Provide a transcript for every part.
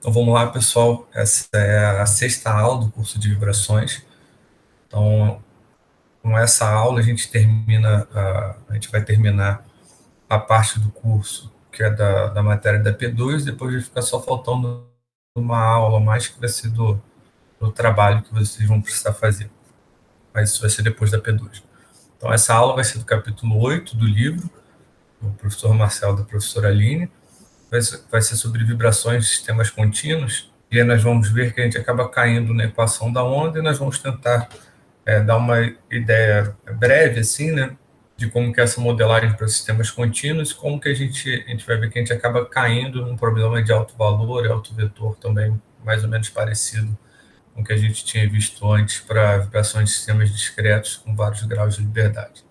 Então vamos lá, pessoal. Essa é a sexta aula do curso de vibrações. Então, com essa aula a gente vai terminar a parte do curso que é da matéria da P2. Depois vai ficar só faltando uma aula mais que vai ser do trabalho que vocês vão precisar fazer. Mas isso vai ser depois da P2. Então essa aula vai ser do capítulo 8 do livro, do professor Marcel e da professora Aline. Vai ser sobre vibrações de sistemas contínuos, e aí nós vamos ver que a gente acaba caindo na equação da onda, e nós vamos tentar dar uma ideia breve, assim, né, de como que é essa modelagem para sistemas contínuos, como que a gente vai ver que a gente acaba caindo num problema de alto valor e alto vetor também, mais ou menos parecido com o que a gente tinha visto antes para vibrações de sistemas discretos com vários graus de liberdade.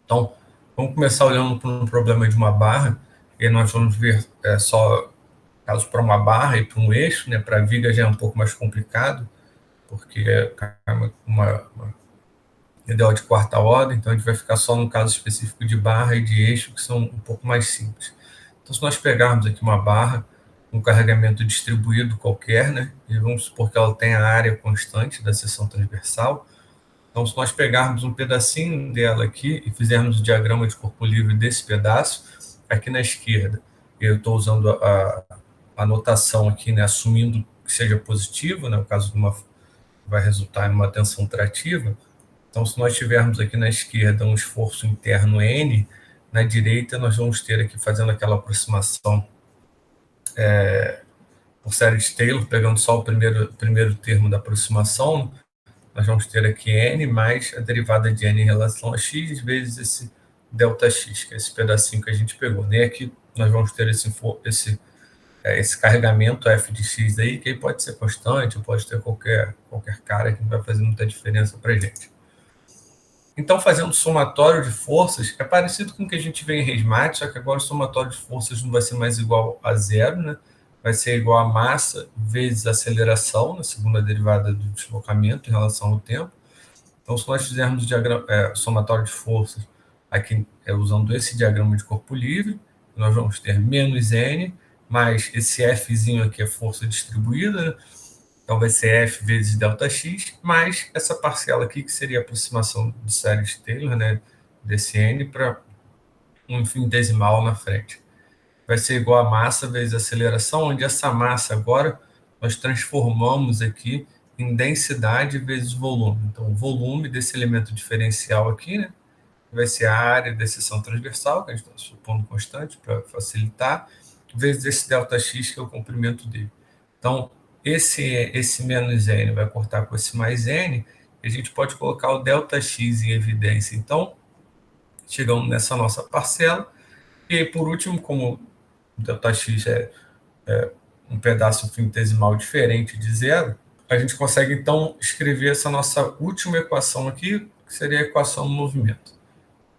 Então, vamos começar olhando para um problema de uma barra, e nós vamos ver só caso para uma barra e para um eixo, né? Para a viga já é um pouco mais complicado, porque é uma ideal de quarta ordem, então a gente vai ficar só no caso específico de barra e de eixo, que são um pouco mais simples. Então, se nós pegarmos aqui uma barra, um carregamento distribuído qualquer, né? E vamos supor que ela tenha a área constante da seção transversal. Então, se nós pegarmos um pedacinho dela aqui e fizermos o diagrama de corpo livre desse pedaço, aqui na esquerda, eu estou usando a notação aqui, né, assumindo que seja positivo, né, no caso de vai resultar em uma tensão trativa. Então, se nós tivermos aqui na esquerda um esforço interno N, na direita nós vamos ter aqui, fazendo aquela aproximação por série de Taylor, pegando só o primeiro termo da aproximação, nós vamos ter aqui N mais a derivada de N em relação a X vezes esse ΔX, que é esse pedacinho que a gente pegou. Nem aqui nós vamos ter esse carregamento f de x aí, que aí pode ser constante, pode ter qualquer cara que não vai fazer muita diferença para a gente. Então, fazendo somatório de forças, é parecido com o que a gente vê em resmate, só que agora o somatório de forças não vai ser mais igual a zero, né? Vai ser igual a massa vezes a aceleração, na segunda derivada do deslocamento em relação ao tempo. Então, se nós fizermos o somatório de forças aqui usando esse diagrama de corpo livre, nós vamos ter menos N, mais esse Fzinho aqui é força distribuída, né? Então vai ser F vezes ΔX, mais essa parcela aqui, que seria a aproximação de série de Taylor, né, desse N para um infinitesimal na frente. Vai ser igual a massa vezes a aceleração, onde essa massa agora nós transformamos aqui em densidade vezes volume. Então, o volume desse elemento diferencial aqui, né, vai ser a área da seção transversal, que a gente está supondo constante para facilitar, vezes esse ΔX, que é o comprimento dele. Então, esse menos N vai cortar com esse mais N, e a gente pode colocar o ΔX em evidência. Então, chegamos nessa nossa parcela, e aí, por último, como o ΔX é um pedaço infinitesimal diferente de zero, a gente consegue, então, escrever essa nossa última equação aqui, que seria a equação do movimento.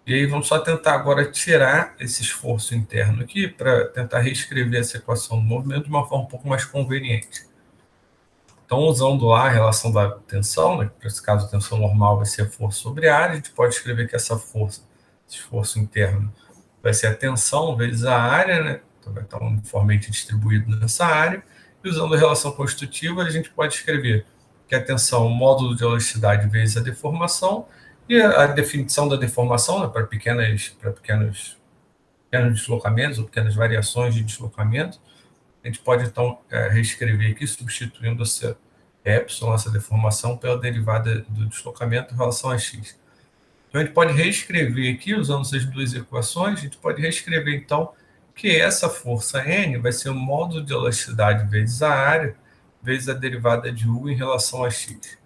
E aí vamos só tentar agora tirar esse esforço interno aqui para tentar reescrever essa equação do movimento de uma forma um pouco mais conveniente. Então, usando lá a relação da tensão, né, para esse caso a tensão normal vai ser a força sobre a área, a gente pode escrever que essa força, esse esforço interno, vai ser a tensão vezes a área, né? Então vai estar uniformemente distribuído nessa área, e usando a relação constitutiva, a gente pode escrever que a tensão é o módulo de elasticidade vezes a deformação, e a definição da deformação, né, para pequenos deslocamentos ou pequenas variações de deslocamento, a gente pode, então, reescrever aqui, substituindo essa epsilon, essa deformação, pela derivada do deslocamento em relação a x. Então, a gente pode reescrever aqui, usando essas duas equações, a gente pode reescrever, então, que essa força N vai ser o módulo de elasticidade vezes a área, vezes a derivada de U em relação a x.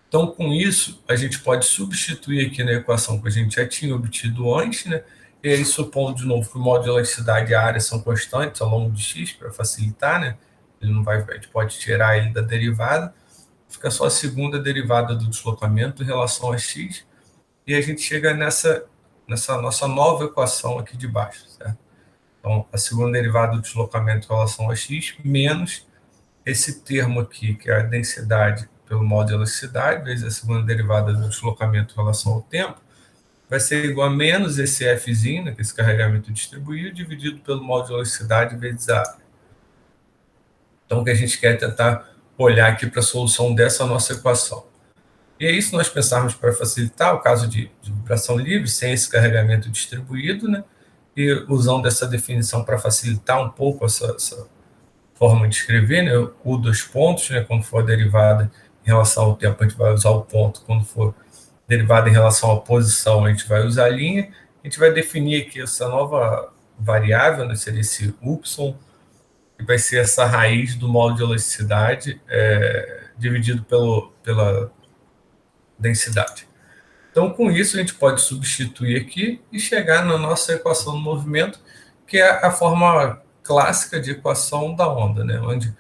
Então, com isso, a gente pode substituir aqui na equação que a gente já tinha obtido antes, né? E aí, supondo de novo que o módulo de elasticidade e a área são constantes ao longo de x, para facilitar, né? Ele não vai, a gente pode tirar ele da derivada, fica só a segunda derivada do deslocamento em relação a x, e a gente chega nessa nossa nova equação aqui de baixo, certo? Então, a segunda derivada do deslocamento em relação a x, menos esse termo aqui, que é a densidade pelo modo de elasticidade, vezes a segunda derivada do deslocamento em relação ao tempo, vai ser igual a menos esse Fzinho, né, que é esse carregamento distribuído, dividido pelo módulo de velocidade vezes a área. Então, o que a gente quer é tentar olhar aqui para a solução dessa nossa equação. E aí, se nós pensarmos para facilitar o caso de vibração livre, sem esse carregamento distribuído, né, e usando essa definição para facilitar um pouco essa forma de escrever, né, o dos pontos, né, quando for derivada em relação ao tempo, a gente vai usar o ponto, quando for derivada em relação à posição, a gente vai usar a linha, a gente vai definir aqui essa nova variável, né, seria esse y, que vai ser essa raiz do módulo de elasticidade dividido pela densidade. Então, com isso, a gente pode substituir aqui e chegar na nossa equação do movimento, que é a forma clássica de equação da onda, né? Onde,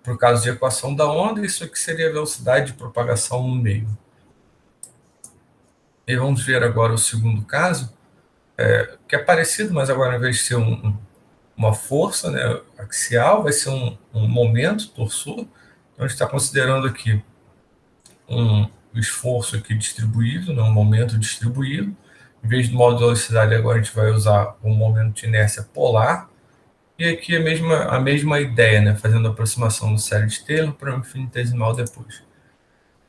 por caso de equação da onda, isso aqui seria a velocidade de propagação no meio. E vamos ver agora o segundo caso, que é parecido, mas agora, ao invés de ser uma força, né, axial, vai ser um momento torsor. Então, a gente está considerando aqui um esforço aqui distribuído, né, um momento distribuído. Em vez do módulo de velocidade, agora a gente vai usar um momento de inércia polar. E aqui a mesma ideia, né, fazendo a aproximação do série de Taylor para um infinitesimal depois.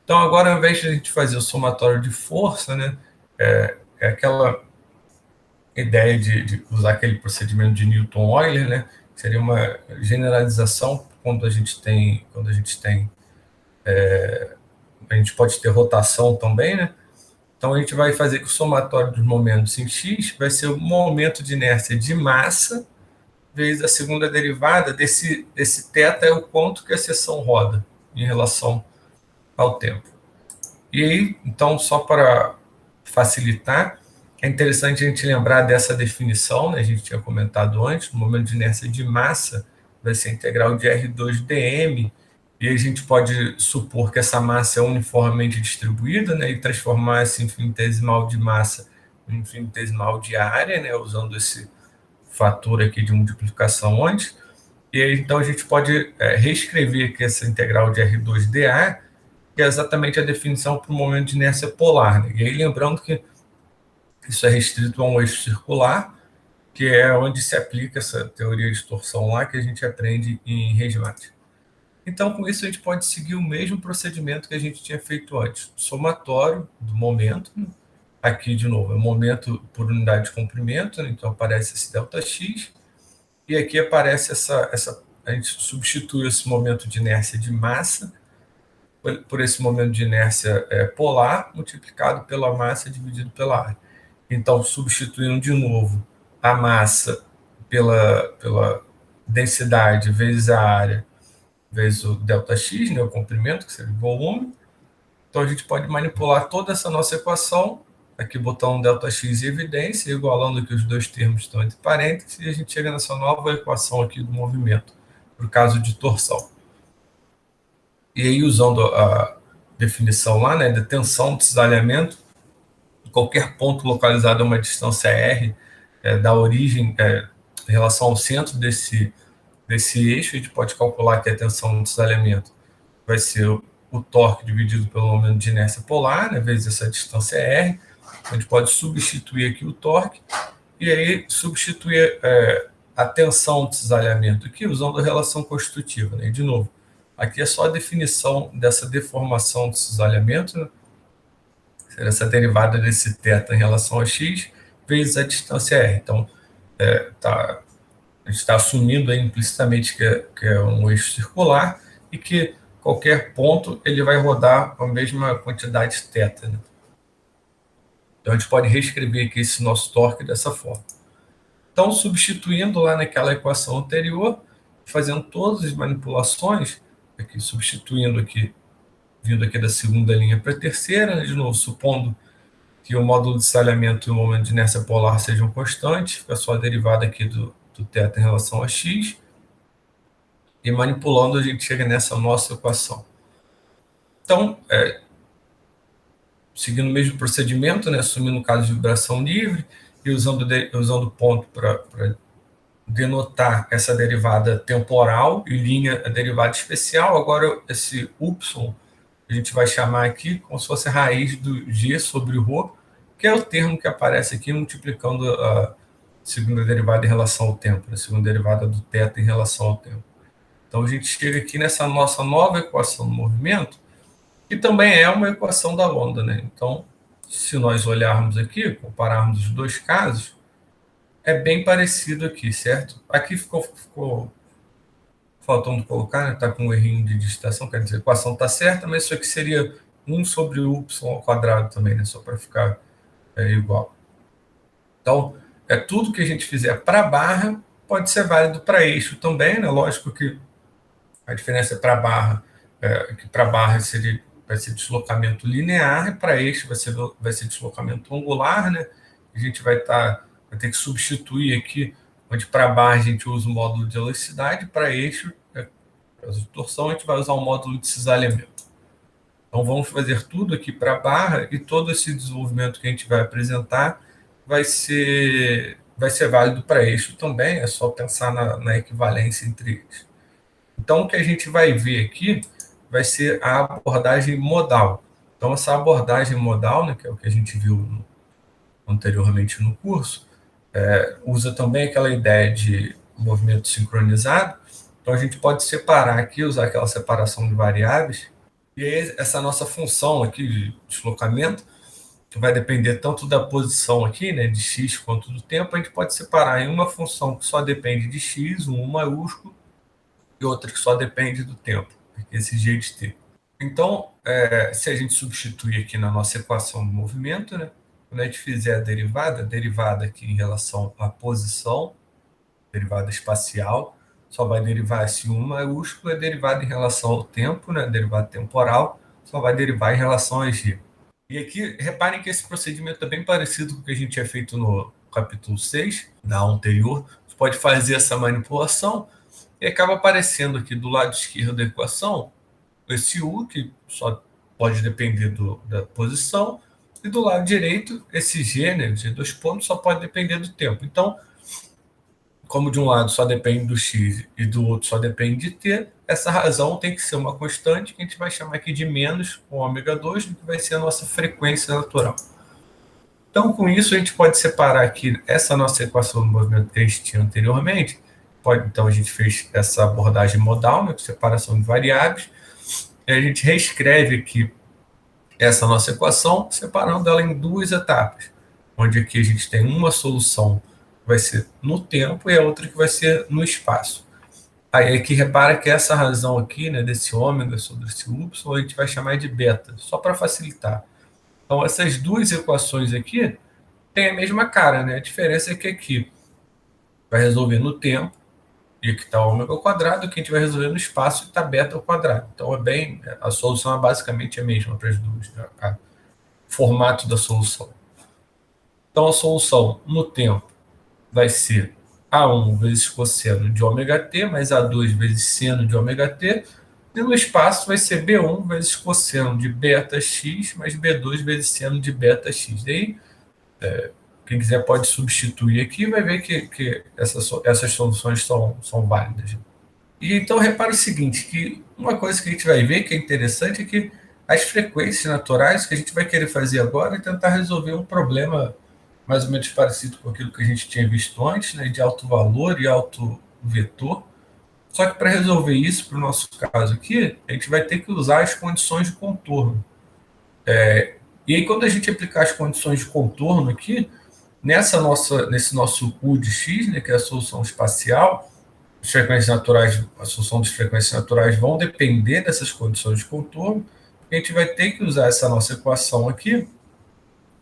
Então, agora, ao invés de a gente fazer o somatório de força, né, é aquela ideia de usar aquele procedimento de Newton-Euler, né, seria uma generalização quando a gente tem a gente pode ter rotação também, né? Então a gente vai fazer que o somatório dos momentos em x vai ser o momento de inércia de massa vezes a segunda derivada desse θ é o quanto que a seção roda em relação ao tempo. E aí, então, só para facilitar, é interessante a gente lembrar dessa definição, né? A gente tinha comentado antes, o momento de inércia de massa vai ser a integral de R2dm, e a gente pode supor que essa massa é uniformemente distribuída, né, e transformar esse infinitesimal de massa em infinitesimal de área, né, usando esse fator aqui de multiplicação antes. E aí, então a gente pode reescrever aqui essa integral de R2dA, que é exatamente a definição para o momento de inércia polar. Né? E aí, lembrando que isso é restrito a um eixo circular, que é onde se aplica essa teoria de torção lá que a gente aprende em Resmate. Então, com isso, a gente pode seguir o mesmo procedimento que a gente tinha feito antes. Somatório do momento, né? Aqui, de novo, é momento por unidade de comprimento, né? Então aparece esse ΔX, e aqui aparece a gente substitui esse momento de inércia de massa por esse momento de inércia polar, multiplicado pela massa dividido pela área. Então, substituindo de novo a massa pela densidade vezes a área, vezes o ΔX, né, o comprimento, que seria o volume. Então, a gente pode manipular toda essa nossa equação, aqui botando ΔX em evidência, igualando aqui os dois termos que estão entre parênteses, e a gente chega nessa nova equação aqui do movimento, para o caso de torção. E aí, usando a definição lá, né, da tensão de cisalhamento, qualquer ponto localizado a uma distância r da origem em relação ao centro desse eixo, a gente pode calcular que a tensão de cisalhamento vai ser o torque dividido pelo momento de inércia polar, né, vezes essa distância r. A gente pode substituir aqui o torque e aí substituir a tensão de cisalhamento aqui usando a relação constitutiva. Né? E, de novo, aqui é só a definição dessa deformação de cisalhamento, né? Seria essa derivada desse θ em relação a x vezes a distância r. Então, a gente está assumindo aí implicitamente que é um eixo circular e que qualquer ponto ele vai rodar a mesma quantidade θ. Né? Então, a gente pode reescrever aqui esse nosso torque dessa forma. Então, substituindo lá naquela equação anterior, fazendo todas as manipulações, aqui, substituindo aqui, vindo aqui da segunda linha para a terceira, né? De novo, supondo que o módulo de cisalhamento e o momento de inércia polar sejam constantes, fica só a derivada aqui do θ em relação a x, e manipulando a gente chega nessa nossa equação. Então, seguindo o mesmo procedimento, né, assumindo o caso de vibração livre e usando ponto para denotar essa derivada temporal e linha a derivada especial. Agora, esse y, a gente vai chamar aqui como se fosse a raiz do g sobre ρ, que é o termo que aparece aqui multiplicando a segunda derivada em relação ao tempo, a segunda derivada do θ em relação ao tempo. Então, a gente chega aqui nessa nossa nova equação do movimento, que também é uma equação da onda, né? Então, se nós olharmos aqui, compararmos os dois casos, é bem parecido aqui, certo? Aqui ficou faltando colocar, né? Está com um errinho de digitação, quer dizer, a equação está certa, mas isso aqui seria 1 sobre o y ao quadrado também, né? Só para ficar igual. Então, tudo que a gente fizer para barra pode ser válido para eixo também, né? Lógico que a diferença para barra, que para barra vai ser deslocamento linear, e para eixo vai ser deslocamento angular, né? A gente vai ter que substituir aqui, onde para barra a gente usa o módulo de elasticidade, para eixo, para de torção, a gente vai usar o módulo de cisalhamento. Então, vamos fazer tudo aqui para barra, e todo esse desenvolvimento que a gente vai apresentar vai ser válido para eixo também, é só pensar na equivalência entre eles. Então, o que a gente vai ver aqui vai ser a abordagem modal. Então, essa abordagem modal, né, que é o que a gente viu anteriormente no curso, usa também aquela ideia de movimento sincronizado. Então, a gente pode separar aqui, usar aquela separação de variáveis, e aí, essa nossa função aqui de deslocamento, que vai depender tanto da posição aqui, né, de x, quanto do tempo, a gente pode separar em uma função que só depende de x, um maiúsculo, e outra que só depende do tempo, esse g de t. Então, se a gente substituir aqui na nossa equação do movimento, né, quando a gente fizer a derivada aqui em relação à posição, derivada espacial, só vai derivar esse 1 maiúsculo, e a derivada em relação ao tempo, né, derivada temporal, só vai derivar em relação a g. E aqui, reparem que esse procedimento é bem parecido com o que a gente tinha feito no capítulo 6, da aula anterior. Você pode fazer essa manipulação e acaba aparecendo aqui do lado esquerdo da equação esse u, que só pode depender da posição, e do lado direito, esse g, né, g dois pontos, só pode depender do tempo. Então, como de um lado só depende do x e do outro só depende de t, essa razão tem que ser uma constante que a gente vai chamar aqui de menos com ômega 2, que vai ser a nossa frequência natural. Então, com isso, a gente pode separar aqui essa nossa equação do movimento que a gente tinha anteriormente. Então, a gente fez essa abordagem modal, né, com separação de variáveis, e a gente reescreve aqui essa nossa equação, separando ela em duas etapas, onde aqui a gente tem uma solução que vai ser no tempo e a outra que vai ser no espaço. Aí aqui repara que essa razão aqui, né, desse ômega sobre esse y, a gente vai chamar de beta, só para facilitar. Então, essas duas equações aqui têm a mesma cara, né? A diferença é que aqui vai resolver no tempo, e aqui está ômega ao quadrado, que a gente vai resolver no espaço e está beta ao quadrado. Então, a solução é basicamente a mesma para as duas, né? O formato da solução. Então, a solução no tempo vai ser A1 vezes cosseno de ômega t, mais A2 vezes seno de ômega t, e no espaço vai ser B1 vezes cosseno de beta x, mais B2 vezes seno de beta x. Daí, quem quiser pode substituir aqui, vai ver que essas soluções são válidas. E então, repara o seguinte, que uma coisa que a gente vai ver que é interessante é que as frequências naturais que a gente vai querer fazer agora é tentar resolver um problema mais ou menos parecido com aquilo que a gente tinha visto antes, né, de alto valor e alto vetor. Só que para resolver isso, para o nosso caso aqui, a gente vai ter que usar as condições de contorno. E aí, quando a gente aplicar as condições de contorno aqui, nesse nosso U de x, né, que é a solução espacial, as frequências naturais, a solução das frequências naturais vão depender dessas condições de contorno. A gente vai ter que usar essa nossa equação aqui,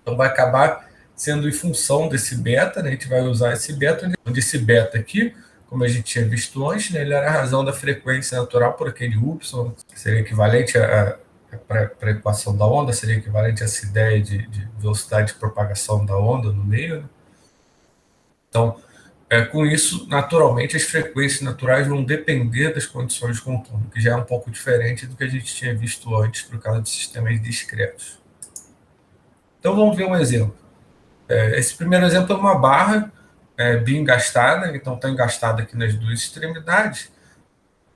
então vai acabar sendo em função desse beta, né? A gente vai usar esse beta, onde esse beta aqui, como a gente tinha visto antes, né, ele era a razão da frequência natural por aquele y, que seria equivalente para a equação da onda, seria equivalente a essa ideia de velocidade de propagação da onda no meio, né? Então, com isso, naturalmente, as frequências naturais vão depender das condições de contorno, que já é um pouco diferente do que a gente tinha visto antes por causa de sistemas discretos. Então, vamos ver um exemplo. Esse primeiro exemplo é uma barra bem engastada, então está engastada aqui nas duas extremidades.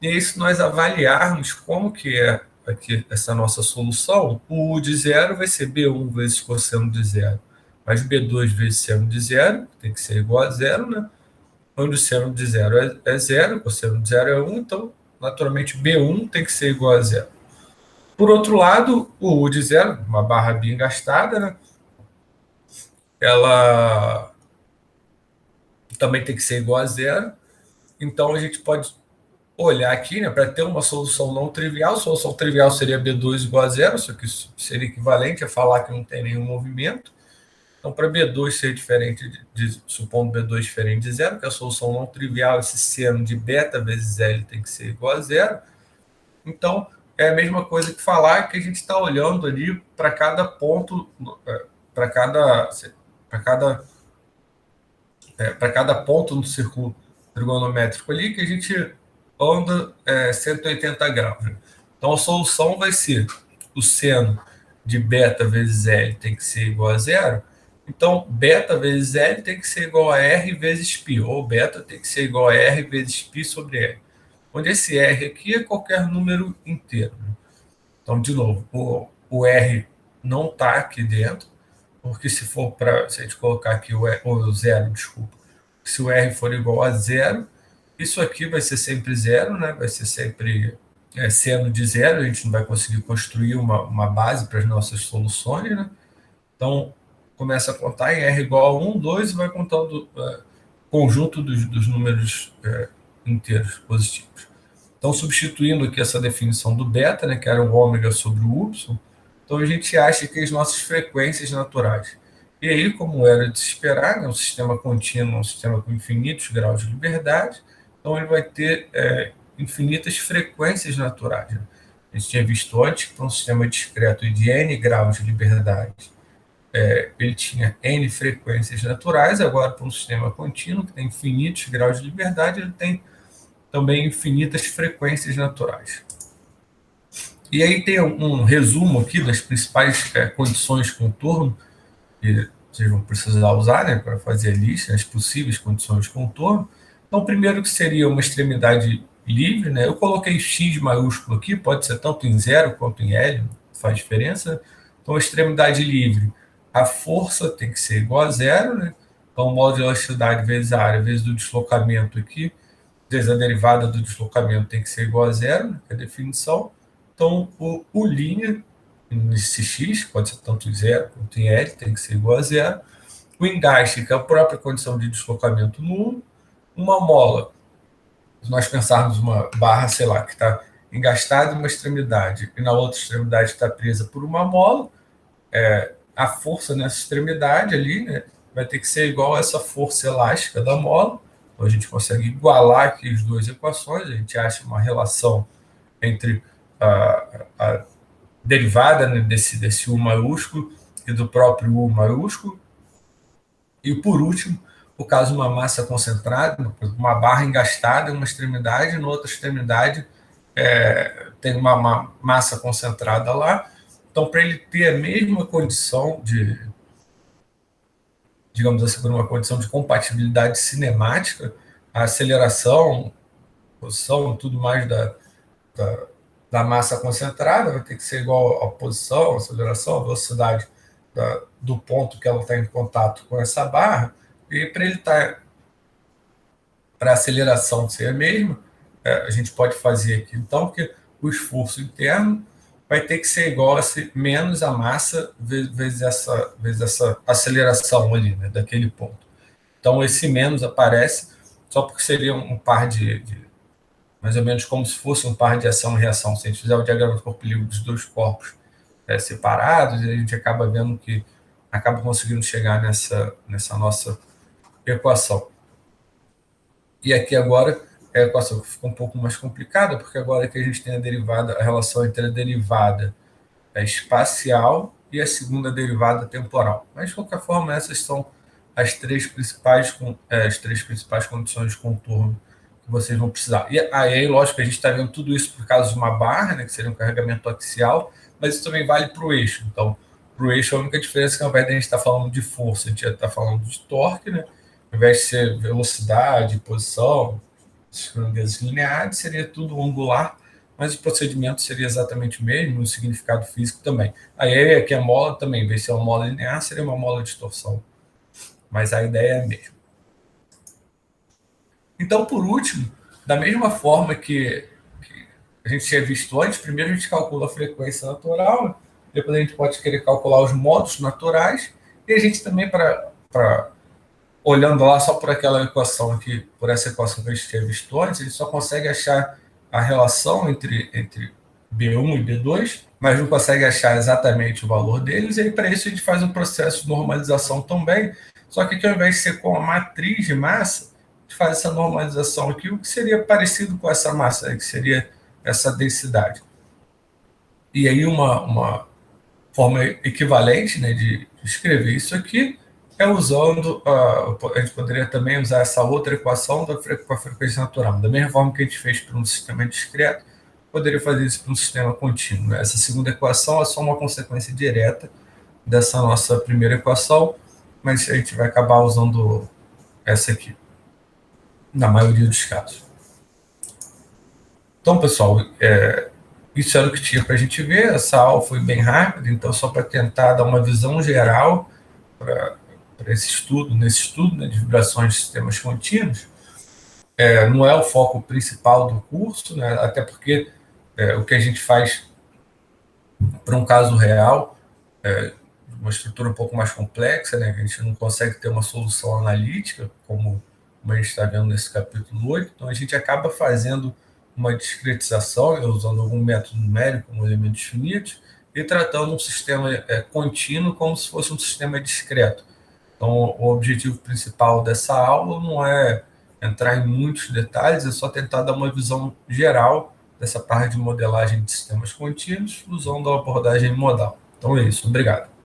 E aí, se nós avaliarmos como que é aqui essa nossa solução, o U de zero vai ser B1 vezes cosseno de zero, mais B2 vezes seno de zero, que tem que ser igual a zero, né? Onde o seno de zero é zero, o seno de zero é 1, então, naturalmente, B1 tem que ser igual a zero. Por outro lado, o U de zero, uma barra bem gastada, né? Ela também tem que ser igual a zero. Então, a gente pode olhar aqui, né, para ter uma solução não trivial. A solução trivial seria B2 igual a zero, só que isso seria equivalente a falar que não tem nenhum movimento. Então, para B2 ser diferente, supondo B2 diferente de zero, que a solução não trivial, esse seno de beta vezes L tem que ser igual a zero. Então, é a mesma coisa que falar que a gente está olhando ali para cada ponto, para cada ponto no círculo trigonométrico ali, que a gente anda 180 graus. Então, a solução vai ser o seno de beta vezes L tem que ser igual a zero. Então, beta vezes L tem que ser igual a R vezes π, ou beta tem que ser igual a R vezes π sobre L. Onde esse R aqui é qualquer número inteiro. Então, de novo, o R não está aqui dentro, porque se a gente colocar aqui o zero, desculpa, se o R for igual a zero, isso aqui vai ser sempre zero, né? Vai ser sempre seno de zero, a gente não vai conseguir construir uma base para as nossas soluções, né? Então, começa a contar em R igual a 1, 2, e vai contando o conjunto dos números inteiros positivos. Então, substituindo aqui essa definição do beta, né, que era o ômega sobre o y, então a gente acha que as nossas frequências naturais. E aí, como era de se esperar, né, um sistema contínuo, um sistema com infinitos graus de liberdade, então ele vai ter infinitas frequências naturais. Né? A gente tinha visto antes que para um sistema discreto de n graus de liberdade, ele tinha n frequências naturais, agora para um sistema contínuo que tem infinitos graus de liberdade, ele tem também infinitas frequências naturais. E aí tem um resumo aqui das principais condições de contorno que vocês vão precisar usar, né, para fazer a lista das possíveis condições de contorno. Então, primeiro que seria uma extremidade livre, né? Eu coloquei X maiúsculo aqui, pode ser tanto em zero quanto em L, não faz diferença. Então, a extremidade livre, a força tem que ser igual a zero, né? Então, o modo de elasticidade vezes a área vezes o deslocamento aqui, vezes a derivada do deslocamento tem que ser igual a zero, né, que é a definição. Então, o linha, nesse X, pode ser tanto em zero quanto em L, tem que ser igual a zero. O engaste, que é a própria condição de deslocamento nulo. Uma mola, se nós pensarmos uma barra, sei lá, que está engastada em uma extremidade e na outra extremidade está presa por uma mola, a força nessa extremidade ali, né, vai ter que ser igual a essa força elástica da mola. Então, a gente consegue igualar aqui as duas equações, a gente acha uma relação entre a derivada, né, desse U maiúsculo e do próprio U maiúsculo. E, por último, o caso de uma massa concentrada, uma barra engastada em uma extremidade, e na outra extremidade tem uma massa concentrada lá. Então, para ele ter a mesma condição de, digamos assim, uma condição de compatibilidade cinemática, a aceleração, posição, tudo mais da massa concentrada vai ter que ser igual à posição, à aceleração, à velocidade do ponto que ela está em contato com essa barra. E para a aceleração ser a mesma, a gente pode fazer aqui, então, que o esforço interno vai ter que ser igual a menos a massa vezes essa aceleração ali, né, daquele ponto. Então, esse menos aparece só porque seria um par de mais ou menos como se fosse um par de ação e reação. Se a gente fizer o diagrama de corpo livre dos dois corpos separados, a gente acaba vendo que acaba conseguindo chegar nessa nossa equação. E aqui agora a equação fica um pouco mais complicada, porque agora que a gente tem a relação entre a derivada espacial e a segunda derivada temporal. Mas, de qualquer forma, essas são as três principais condições de contorno que vocês vão precisar. E aí, lógico, a gente está vendo tudo isso por causa de uma barra, né, que seria um carregamento axial, mas isso também vale para o eixo. Então, para o eixo, a única diferença é que ao invés de a gente estar falando de força, a gente já está falando de torque, né? Ao invés de ser velocidade, posição, grandezas lineares, seria tudo angular, mas o procedimento seria exatamente o mesmo, o significado físico também. Aí aqui a mola também, em vez de ser uma mola linear, seria uma mola de torção, mas a ideia é a mesma. Então, por último, da mesma forma que a gente tinha visto antes, primeiro a gente calcula a frequência natural, depois a gente pode querer calcular os modos naturais, e a gente também, olhando lá só por aquela equação aqui, por essa equação que a gente tinha visto antes, ele só consegue achar a relação entre B1 e B2, mas não consegue achar exatamente o valor deles, e aí para isso a gente faz um processo de normalização também, só que aqui ao invés de ser com a matriz de massa, a gente faz essa normalização aqui, o que seria parecido com essa massa, que seria essa densidade. E aí uma forma equivalente, né, de escrever isso aqui é usando, a gente poderia também usar essa outra equação com a frequência natural. Da mesma forma que a gente fez para um sistema discreto, poderia fazer isso para um sistema contínuo. Né? Essa segunda equação é só uma consequência direta dessa nossa primeira equação, mas a gente vai acabar usando essa aqui, na maioria dos casos. Então, pessoal, isso era o que tinha para a gente ver. Essa aula foi bem rápida, então só para tentar dar uma visão geral para esse estudo, nesse estudo, né, de vibrações de sistemas contínuos. Não é o foco principal do curso, né, até porque o que a gente faz para um caso real, uma estrutura um pouco mais complexa, né, a gente não consegue ter uma solução analítica, como a gente está vendo nesse capítulo 8, então a gente acaba fazendo uma discretização, usando algum método numérico, como elementos finitos, e tratando um sistema contínuo como se fosse um sistema discreto. Então, o objetivo principal dessa aula não é entrar em muitos detalhes, é só tentar dar uma visão geral dessa parte de modelagem de sistemas contínuos usando a abordagem modal. Então é isso, obrigado.